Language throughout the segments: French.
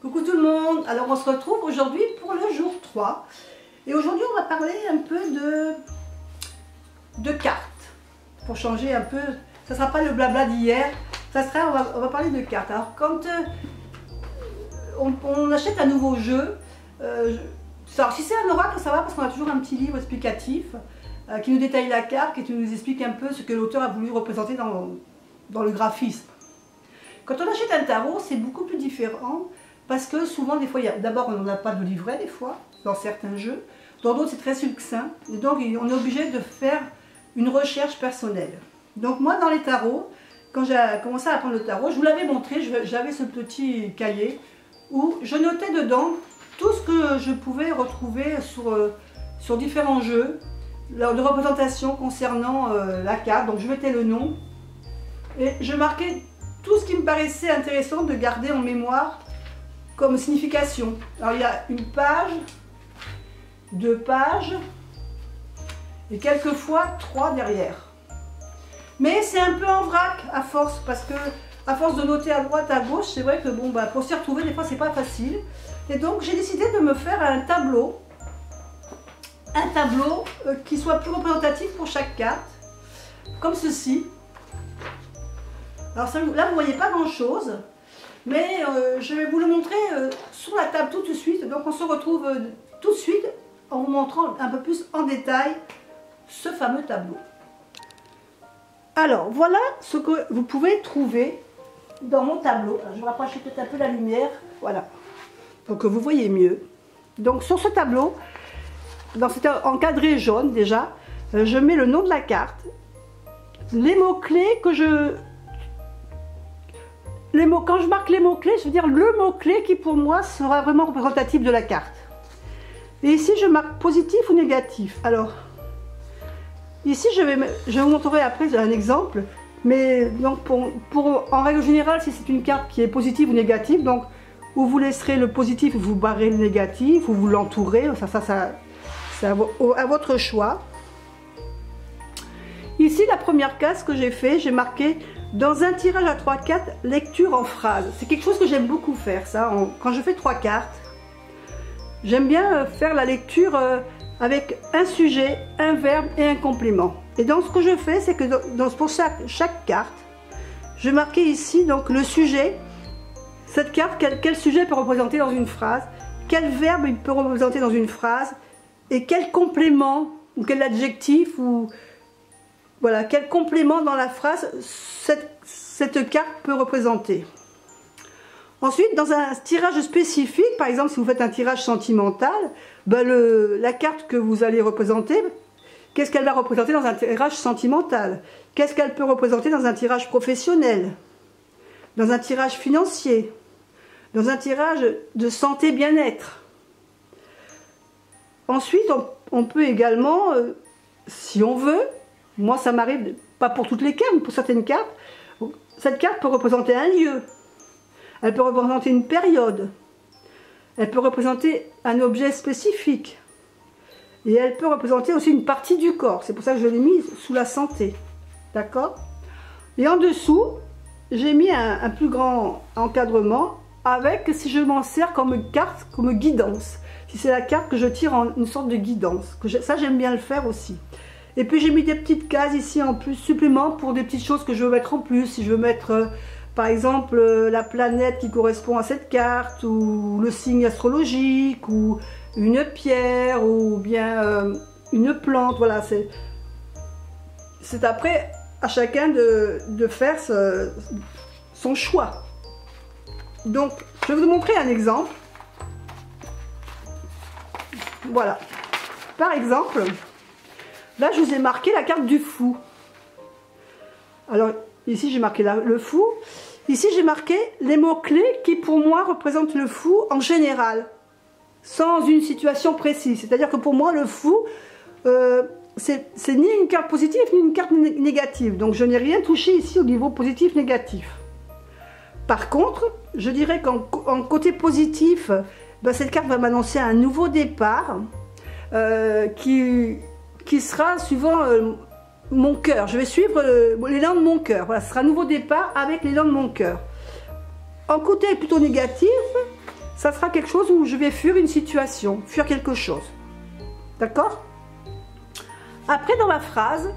Coucou tout le monde, alors on se retrouve aujourd'hui pour le jour 3 et aujourd'hui on va parler un peu de cartes pour changer un peu, ça ne sera pas le blabla d'hier, ça sera, on va parler de cartes. Alors quand on achète un nouveau jeu, alors si c'est un oracle ça va parce qu'on a toujours un petit livre explicatif qui nous détaille la carte, qui nous explique un peu ce que l'auteur a voulu représenter dans le graphisme. Quand on achète un tarot c'est beaucoup plus différent. Parce que souvent, des fois, d'abord, on n'a pas de livret, des fois, dans certains jeux. Dans d'autres, c'est très succinct. Et donc, on est obligé de faire une recherche personnelle. Donc, moi, dans les tarots, quand j'ai commencé à apprendre le tarot, je vous l'avais montré, j'avais ce petit cahier où je notais dedans tout ce que je pouvais retrouver sur différents jeux, de représentation concernant la carte. Donc, je mettais le nom et je marquais tout ce qui me paraissait intéressant de garder en mémoire comme signification. Alors il y a une page, 2 pages et quelquefois 3 derrière. Mais c'est un peu en vrac à force parce que à force de noter à droite, à gauche, c'est vrai que bon bah pour s'y retrouver des fois c'est pas facile. Et donc j'ai décidé de me faire un tableau qui soit plus représentatif pour chaque carte, comme ceci. Alors ça, là vous voyez pas grand chose. Mais je vais vous le montrer sur la table tout de suite. Donc on se retrouve tout de suite en vous montrant un peu plus en détail ce fameux tableau. Alors voilà ce que vous pouvez trouver dans mon tableau. Alors, je vais rapprocher peut-être un peu la lumière. Voilà. Pour que vous voyez mieux. Donc sur ce tableau, dans cet encadré jaune déjà, je mets le nom de la carte, les mots-clés que quand je marque les mots-clés, je veux dire le mot-clé qui pour moi sera vraiment représentatif de la carte. Et ici je marque positif ou négatif. Alors, ici je vous montrerai après un exemple, mais donc en règle générale, si c'est une carte qui est positive ou négative, donc où vous laisserez le positif, vous barrez le négatif, ou vous l'entourez, c'est à votre choix. Ici, la première case que j'ai fait, j'ai marqué dans un tirage à 3 cartes, lecture en phrase. C'est quelque chose que j'aime beaucoup faire, ça. Quand je fais 3 cartes, j'aime bien faire la lecture avec un sujet, un verbe et un complément. Et donc, ce que je fais, c'est que pour chaque carte, je vais marquer ici donc, le sujet. Cette carte, quel sujet peut représenter dans une phrase, quel verbe il peut représenter dans une phrase, et quel complément, ou quel adjectif, ou voilà, quel complément dans la phrase cette carte peut représenter. Ensuite, dans un tirage spécifique, par exemple si vous faites un tirage sentimental, ben la carte que vous allez représenter, qu'est-ce qu'elle va représenter dans un tirage sentimental? Qu'est-ce qu'elle peut représenter dans un tirage professionnel? Dans un tirage financier? Dans un tirage de santé bien-être? Ensuite, on peut également, si on veut, moi ça m'arrive, pas pour toutes les cartes, mais pour certaines cartes, cette carte peut représenter un lieu, elle peut représenter une période, elle peut représenter un objet spécifique, et elle peut représenter aussi une partie du corps, c'est pour ça que je l'ai mise sous la santé, d'accord? Et en dessous, j'ai mis un plus grand encadrement avec, si je m'en sers comme carte, comme guidance, si c'est la carte que je tire en une sorte de guidance, ça j'aime bien le faire aussi. Et puis j'ai mis des petites cases ici en plus, supplément pour des petites choses que je veux mettre en plus. Si je veux mettre par exemple la planète qui correspond à cette carte, ou le signe astrologique, ou une pierre, ou bien une plante. Voilà, c'est après à chacun de faire son choix. Donc je vais vous montrer un exemple. Voilà. Par exemple, là, je vous ai marqué la carte du fou. Alors, ici, j'ai marqué le fou. Ici, j'ai marqué les mots-clés qui, pour moi, représentent le fou en général, sans une situation précise. C'est-à-dire que pour moi, le fou, c'est ni une carte positive, ni une carte négative. Donc, je n'ai rien touché ici au niveau positif-négatif. Par contre, je dirais qu'en côté positif, ben, cette carte va m'annoncer un nouveau départ qui sera suivant mon cœur. Je vais suivre l'élan de mon cœur. Voilà, ce sera un nouveau départ avec l'élan de mon cœur. En côté plutôt négatif, ça sera quelque chose où je vais fuir une situation, fuir quelque chose. D'accord? Après, dans ma phrase,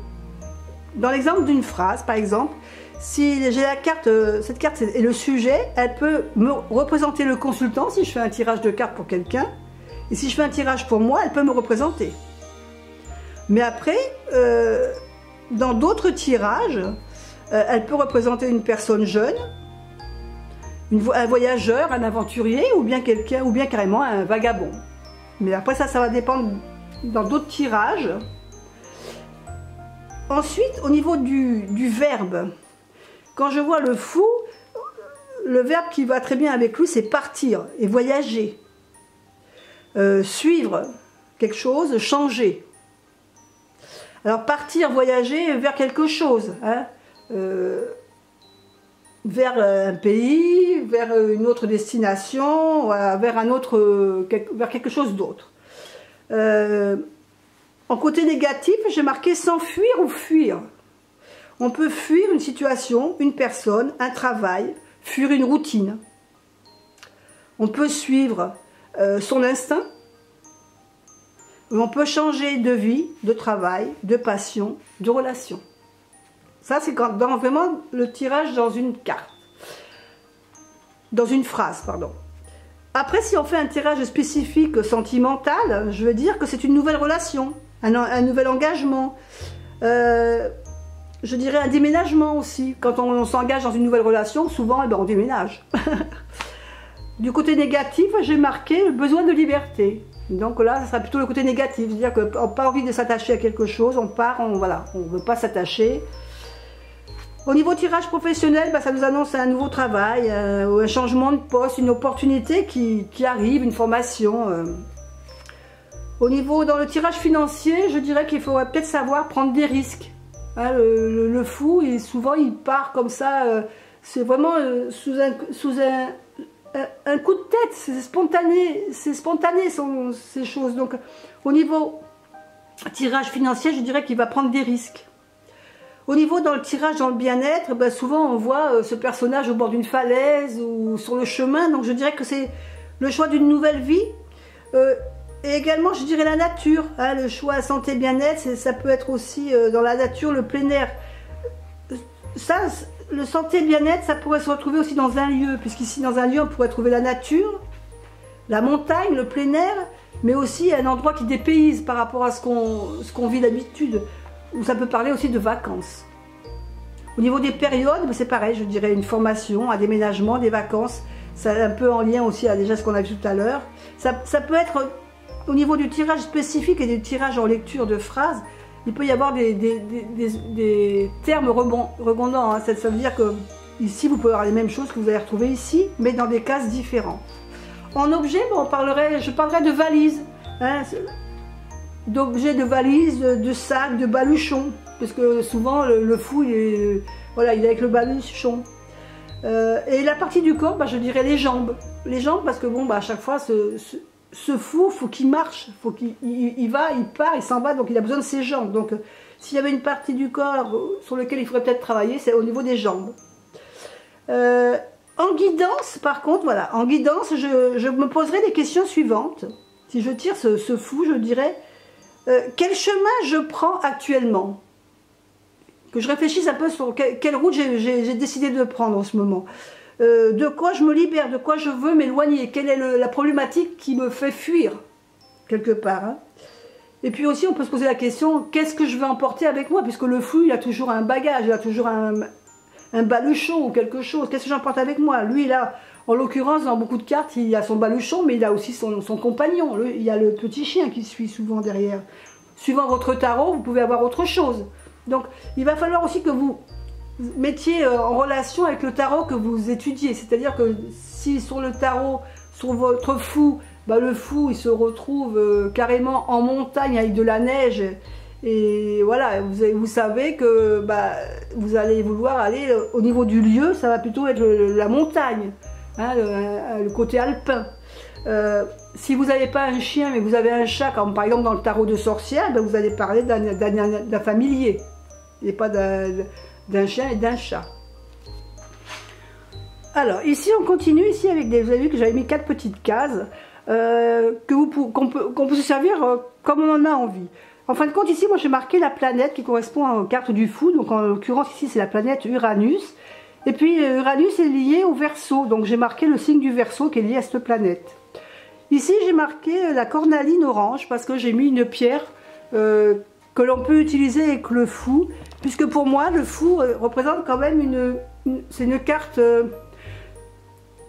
dans l'exemple d'une phrase, par exemple, si j'ai la carte, cette carte est le sujet, elle peut me représenter le consultant si je fais un tirage de cartes pour quelqu'un. Et si je fais un tirage pour moi, elle peut me représenter. Mais après, dans d'autres tirages, elle peut représenter une personne jeune, un voyageur, un aventurier, ou bien quelqu'un, ou bien carrément un vagabond. Mais après ça va dépendre dans d'autres tirages. Ensuite, au niveau du verbe, quand je vois le fou, le verbe qui va très bien avec lui, c'est partir et voyager. Suivre quelque chose, changer. Alors partir, voyager vers quelque chose, hein, vers un pays, vers une autre destination, vers quelque chose d'autre. En côté négatif, j'ai marqué s'enfuir ou fuir. On peut fuir une situation, une personne, un travail, fuir une routine. On peut suivre son instinct. On peut changer de vie, de travail, de passion, de relation. Ça, c'est dans vraiment le tirage dans une carte. Dans une phrase, pardon. Après, si on fait un tirage spécifique sentimental, je veux dire que c'est une nouvelle relation, un nouvel engagement. Je dirais un déménagement aussi. Quand on s'engage dans une nouvelle relation, souvent, eh ben, on déménage. Du côté négatif, j'ai marqué le besoin de liberté. Donc là, ça sera plutôt le côté négatif, c'est-à-dire qu'on n'a pas envie de s'attacher à quelque chose, voilà, on ne veut pas s'attacher. Au niveau tirage professionnel, bah, ça nous annonce un nouveau travail, un changement de poste, une opportunité qui arrive, une formation. Au niveau, dans le tirage financier, je dirais qu'il faudrait peut-être savoir prendre des risques. Hein, le fou, souvent, il part comme ça, c'est vraiment sous un coup de tête, c'est spontané ces choses. Donc au niveau tirage financier, je dirais qu'il va prendre des risques. Au niveau dans le tirage dans le bien-être, ben, souvent on voit ce personnage au bord d'une falaise ou sur le chemin, donc je dirais que c'est le choix d'une nouvelle vie. Et également je dirais la nature, hein, le choix santé bien-être, ça peut être aussi dans la nature, le plein air. Ça, le santé bien-être, ça pourrait se retrouver aussi dans un lieu, puisqu'ici dans un lieu on pourrait trouver la nature, la montagne, le plein air, mais aussi un endroit qui dépayse par rapport à ce qu'on vit d'habitude, ou ça peut parler aussi de vacances. Au niveau des périodes, c'est pareil, je dirais une formation, un déménagement, des vacances, c'est un peu en lien aussi à déjà ce qu'on a vu tout à l'heure. Ça peut être au niveau du tirage spécifique et des tirages en lecture de phrases, il peut y avoir des termes redondants, hein. Ça veut dire que ici vous pouvez avoir les mêmes choses que vous allez retrouver ici, mais dans des cases différentes. En objet, bon, je parlerai de valises, hein, d'objets de valises, de sacs, de baluchons, parce que souvent le fou il est avec le baluchon. Et la partie du corps, bah, je dirais les jambes, parce que bon, bah, à chaque fois ce fou, faut qu'il marche, faut qu'il va, il part, il s'en va, donc il a besoin de ses jambes. Donc s'il y avait une partie du corps sur laquelle il faudrait peut-être travailler, c'est au niveau des jambes. En guidance, par contre, voilà, en guidance, je me poserai des questions suivantes. Si je tire ce fou, je dirais quel chemin je prends actuellement? Que je réfléchisse un peu sur quelle route j'ai décidé de prendre en ce moment. De quoi je me libère, de quoi je veux m'éloigner, quelle est la problématique qui me fait fuir, quelque part. Hein. Et puis aussi, on peut se poser la question, qu'est-ce que je veux emporter avec moi? Puisque le fou, il a toujours un bagage, il a toujours un baluchon ou quelque chose. Qu'est-ce que j'emporte avec moi? Lui, là, en l'occurrence, dans beaucoup de cartes, il a son baluchon, mais il a aussi son compagnon. Il y a le petit chien qui suit souvent derrière. Suivant votre tarot, vous pouvez avoir autre chose. Donc, il va falloir aussi que vous mettiez en relation avec le tarot que vous étudiez. C'est-à-dire que si sur le tarot, sur votre fou, bah, le fou, il se retrouve carrément en montagne avec de la neige. Et voilà, vous savez que bah, vous allez vouloir aller au niveau du lieu, ça va plutôt être la montagne, hein, le côté alpin. Si vous n'avez pas un chien mais vous avez un chat, comme par exemple dans le tarot de sorcière, ben vous allez parler d'un familier, et pas d'un chien et d'un chat. Alors ici on continue ici avec des, vous avez vu que j'avais mis 4 petites cases qu'on peut se servir comme on en a envie. En fin de compte ici moi j'ai marqué la planète qui correspond aux cartes du fou, donc en l'occurrence ici c'est la planète Uranus. Et puis Uranus est lié au Verseau, donc j'ai marqué le signe du Verseau qui est lié à cette planète. Ici j'ai marqué la cornaline orange parce que j'ai mis une pierre que l'on peut utiliser avec le fou, puisque pour moi le fou représente quand même c'est une carte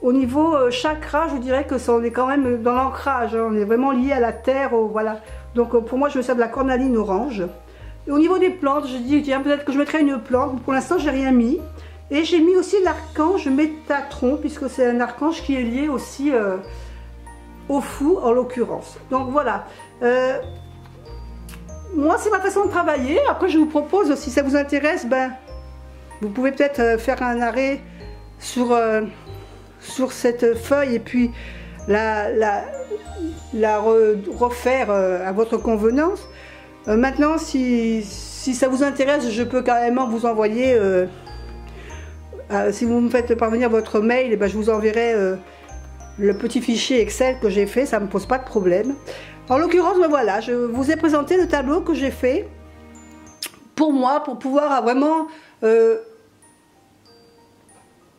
au niveau chakra, je dirais que on est quand même dans l'ancrage, hein, on est vraiment lié à la terre, voilà. Donc pour moi je me sers de la cornaline orange. Et au niveau des plantes, je dis tiens peut-être que je mettrai une plante, pour l'instant j'ai rien mis. Et j'ai mis aussi l'archange Métatron, puisque c'est un archange qui est lié aussi au fou en l'occurrence. Donc voilà. Moi c'est ma façon de travailler. Après je vous propose, si ça vous intéresse, ben, vous pouvez peut-être faire un arrêt sur cette feuille et puis la refaire à votre convenance. Maintenant si ça vous intéresse, je peux carrément vous envoyer... si vous me faites parvenir votre mail, et ben je vous enverrai le petit fichier Excel que j'ai fait, ça ne me pose pas de problème. En l'occurrence, ben voilà, je vous ai présenté le tableau que j'ai fait pour moi, pour pouvoir vraiment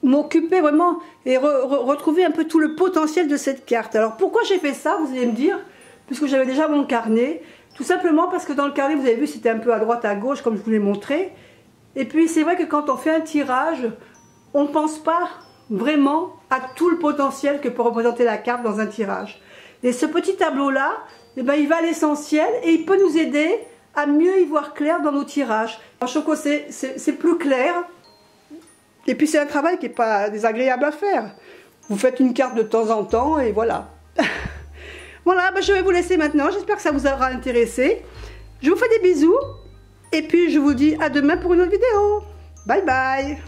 m'occuper vraiment et retrouver un peu tout le potentiel de cette carte. Alors pourquoi j'ai fait ça, vous allez me dire, puisque j'avais déjà mon carnet, tout simplement parce que dans le carnet, vous avez vu, c'était un peu à droite, à gauche, comme je vous l'ai montré. Et puis c'est vrai que quand on fait un tirage, on ne pense pas vraiment à tout le potentiel que peut représenter la carte dans un tirage. Et ce petit tableau-là, eh ben, il va à l'essentiel et il peut nous aider à mieux y voir clair dans nos tirages. En choco, c'est plus clair. Et puis c'est un travail qui n'est pas désagréable à faire. Vous faites une carte de temps en temps et voilà. Voilà, ben, je vais vous laisser maintenant. J'espère que ça vous aura intéressé. Je vous fais des bisous. Et puis je vous dis à demain pour une autre vidéo. Bye bye.